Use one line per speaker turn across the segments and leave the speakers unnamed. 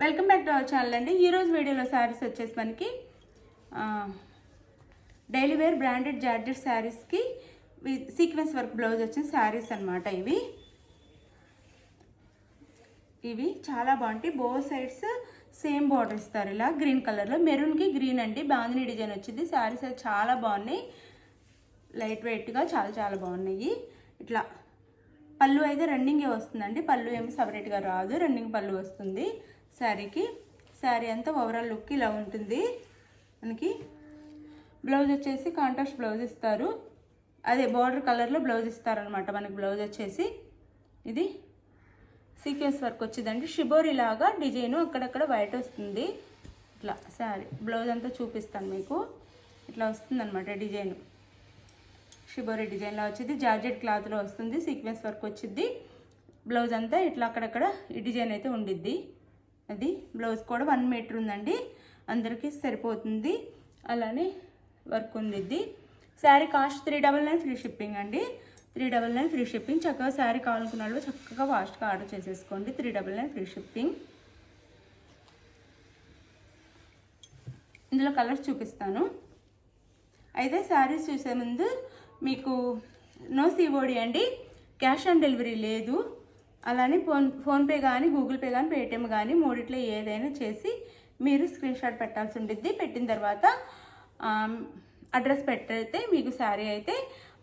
Welcome back to our channel అండి. ఈరోజు వీడియోలో శారీస్ వచ్చేసి మనకి డైలీ వేర్ బ్రాండెడ్ జార్జెట్ శారీస్కి సీక్వెన్స్ వర్క్ బ్లౌజ్ వచ్చిన శారీస్ అనమాట. ఇవి చాలా బాగుంటాయి. బోత్ సైడ్స్ సేమ్ బార్డర్ ఇస్తారు. ఇలా గ్రీన్ కలర్లో మెరూన్కి గ్రీన్ అండి. బాందిని డిజైన్ వచ్చింది. శారీస్ అయితే చాలా బాగున్నాయి. లైట్ వెయిట్గా చాలా బాగున్నాయి. ఇట్లా పళ్ళు అయితే రన్నింగే వస్తుందండి. పళ్ళు ఏమి సపరేట్గా రాదు, రన్నింగ్ పళ్ళు వస్తుంది శారీకి. శారీ అంతా ఓవరాల్ లుక్ ఇలా ఉంటుంది. మనకి బ్లౌజ్ వచ్చేసి కాంట్రాస్ట్ బ్లౌజ్ ఇస్తారు. అదే బార్డర్ కలర్లో బ్లౌజ్ ఇస్తారనమాట. మనకి బ్లౌజ్ వచ్చేసి ఇది సీక్వెన్స్ వర్క్ వచ్చిందండి. షిబోరి లాగా డిజైను అక్కడక్కడ వైట్ వస్తుంది. ఇట్లా శారీ బ్లౌజ్ అంతా చూపిస్తాను మీకు. ఇట్లా వస్తుంది అనమాట డిజైన్. షిబోరి డిజైన్లో వచ్చింది. జార్జెట్ క్లాత్లో వస్తుంది. సీక్వెన్స్ వర్క్ వచ్చింది. బ్లౌజ్ అంతా ఇట్లా అక్కడక్కడ ఈ డిజైన్ అయితే ఉండిద్ది. అది బ్లౌజ్ కూడా 1 మీటర్ ఉందండి. అందరికీ సరిపోతుంది. అలానే వర్క్ ఉండిద్ది. శారీ కాస్ట్ 399 ఫ్రీ షిప్పింగ్ అండి. 399 ఫ్రీ షిప్పింగ్. చక్కగా శారీ కావాలనుకున్న వాళ్ళు చక్కగా ఫాస్ట్గా ఆర్డర్ చేసేసుకోండి. 399 ఫ్రీ షిప్పింగ్. ఇందులో కలర్స్ చూపిస్తాను. అయితే శారీస్ చూసే ముందు మీకు నో సిఓడి అండి, క్యాష్ ఆన్ డెలివరీ లేదు. అలానే ఫోన్పే కానీ గూగుల్ పే కానీ పేటిఎం కానీ మూడిట్లో ఏదైనా చేసి మీరు స్క్రీన్ షాట్ పెట్టాల్సి ఉంటుంది. పెట్టిన తర్వాత అడ్రస్ పెట్టయితే మీకు శారీ అయితే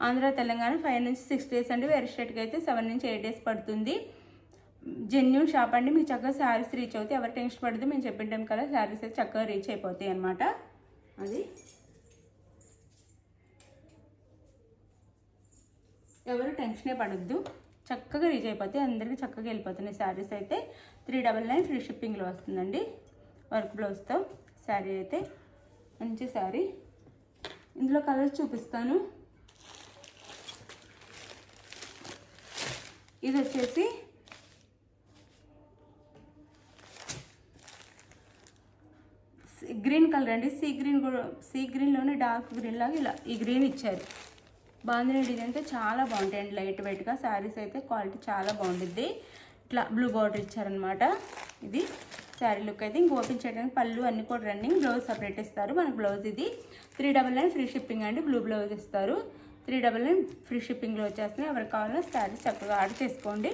ఆంధ్ర తెలంగాణ 5 నుంచి 6 డేస్ అండి. వేరే స్టేట్కి అయితే 7 నుంచి 8 డేస్ పడుతుంది. జెన్యూన్ షాప్ అండి. మీకు చక్కగా శారీస్ రీచ్ అవుతాయి. ఎవరు టెన్షన్ పడితే మేము చెప్పిన టైం కదా శారీస్ అయితే చక్కగా రీచ్ అయిపోతాయి అన్నమాట. అది ఎవరు టెన్షనే పడద్దు, చక్కగా రీచ్ అయిపోతాయి. అందరికీ చక్కగా వెళ్ళిపోతున్నాయి శారీస్ అయితే. 399 ఫ్రీ షిప్పింగ్లో వస్తుందండి. వర్క్ బ్లౌజ్తో శారీ అయితే మంచి శారీ. ఇందులో కలర్స్ చూపిస్తాను. ఇది వచ్చేసి గ్రీన్ కలర్ అండి. సీ గ్రీన్లోనే డార్క్ గ్రీన్ లాగా ఇలా ఈ గ్రీన్ ఇచ్చారు. బాందిని డిజైన్ అయితే చాలా బాగుంటాయండి. లైట్ వెయిట్గా శారీస్ అయితే క్వాలిటీ చాలా బాగుంటుంది. ఇట్లా బ్లూ బార్డర్ ఇచ్చారనమాట. ఇది శారీ లుక్ అయితే. ఇంక ఓపెన్ చేయడానికి పళ్ళు అన్నీ కూడా రన్నింగ్. బ్లౌజ్ సపరేట్ ఇస్తారు. మనకు బ్లౌజ్ ఇది 399 ఫ్రీ షిప్పింగ్ అండి. బ్లూ బ్లౌజ్ ఇస్తారు. 399 ఫ్రీ షిప్పింగ్లో వచ్చేస్తున్నాయి. ఎవరికి కావాలో శారీస్ చక్కగా ఆర్డర్ చేసుకోండి.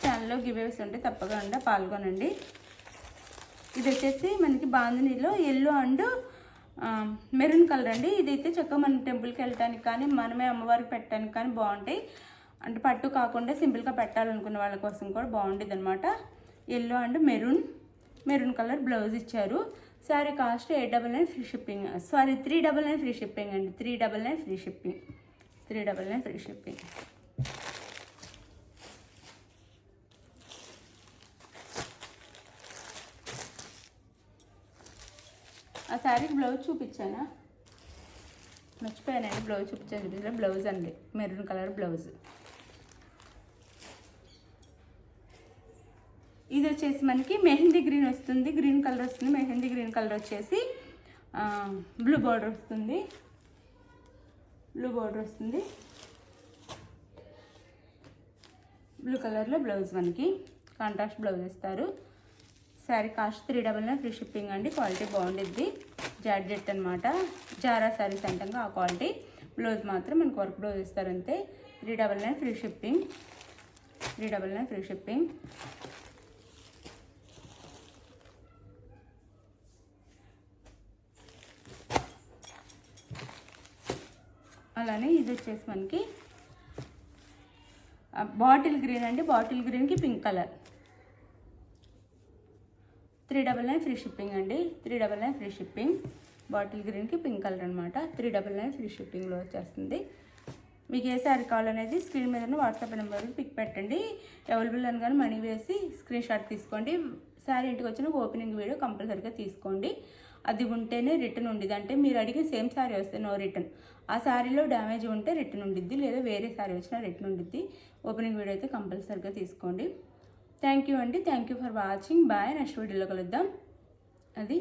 ఛానల్లో గివేస్ ఉంటే తప్పకుండా పాల్గొనండి. ఇది వచ్చేసి మనకి బాందినీలో ఎల్లో అండ్ మెరూన్ కలర్ అండి. ఇదైతే చక్కగా మన టెంపుల్కి వెళ్ళటానికి కానీ మనమే అమ్మవారికి పెట్టడానికి కానీ బాగుంటాయి. అంటే పట్టు కాకుండా సింపుల్గా పెట్టాలనుకున్న వాళ్ళ కోసం కూడా బాగుంటుంది అనమాట. Yellow and maroon colour blouse ఇచ్చారు. Sari cost 899 free shipping. Sorry 399 free shipping అండి. 399 ఫ్రీ షిప్పింగ్. 399 free shipping. ఆ శారీకి బ్లౌజ్ చూపించానా? మర్చిపోయానండి. బ్లౌజ్ చూపించాను. బ్లౌజ్ అండి మెరూన్ కలర్ బ్లౌజ్. ఇది వచ్చేసి మనకి మెహందీ గ్రీన్ వస్తుంది. గ్రీన్ కలర్ వస్తుంది. మెహందీ గ్రీన్ కలర్ వచ్చేసి బ్లూ బార్డర్ వస్తుంది. బ్లూ కలర్లో బ్లౌజ్ మనకి కాంట్రాస్ట్ బ్లౌజ్ ఇస్తారు. శారీ కాస్ట్ 399 ఫ్రీ షిప్పింగ్ అండి. క్వాలిటీ బాగుండిద్ది. జార్జెట్ అనమాట. జారా శారీస్ అంటాం ఆ క్వాలిటీ. బ్లౌజ్ మాత్రం మనకు వర్క్ బ్లౌజ్ ఇస్తారంతే. 399 ఫ్రీ షిప్పింగ్. 399 free shipping. అలానే ఇది వచ్చేసి మనకి బాటిల్ గ్రీన్ అండి. బాటిల్ గ్రీన్కి పింక్ కలర్. 399 ఫ్రీ షిప్పింగ్ అండి. 399 ఫ్రీ షిప్పింగ్. బాటిల్ గ్రీన్కి పింక్ కలర్ అనమాట. 399 ఫ్రీ షిప్పింగ్లో వచ్చేస్తుంది. మీకు ఏ శారీ కావాలనేది స్క్రీన్ మీద వాట్సాప్ నెంబర్ పిక్ పెట్టండి. అవైలబుల్ అని కానీ మనీ వేసి స్క్రీన్ షాట్ తీసుకోండి. శారీ ఇంటికి వచ్చిన ఓపెనింగ్ వీడియో కంపల్సరీగా తీసుకోండి. అది ఉంటేనే రిటర్న్ ఉండిద్ది. అంటే మీరు అడిగిన సేమ్ శారీ వస్తే నో రిటర్న్. ఆ శారీలో డ్యామేజ్ ఉంటే రిటర్న్ ఉండిద్ది. లేదా వేరే శారీ వచ్చినా రిటర్న్ ఉండిద్ది. ఓపెనింగ్ వీడియో అయితే కంపల్సరీగా తీసుకోండి. థ్యాంక్ యూ అండి. Thank you for watching. Bye. Next వీడియోలో కలుద్దాం. అది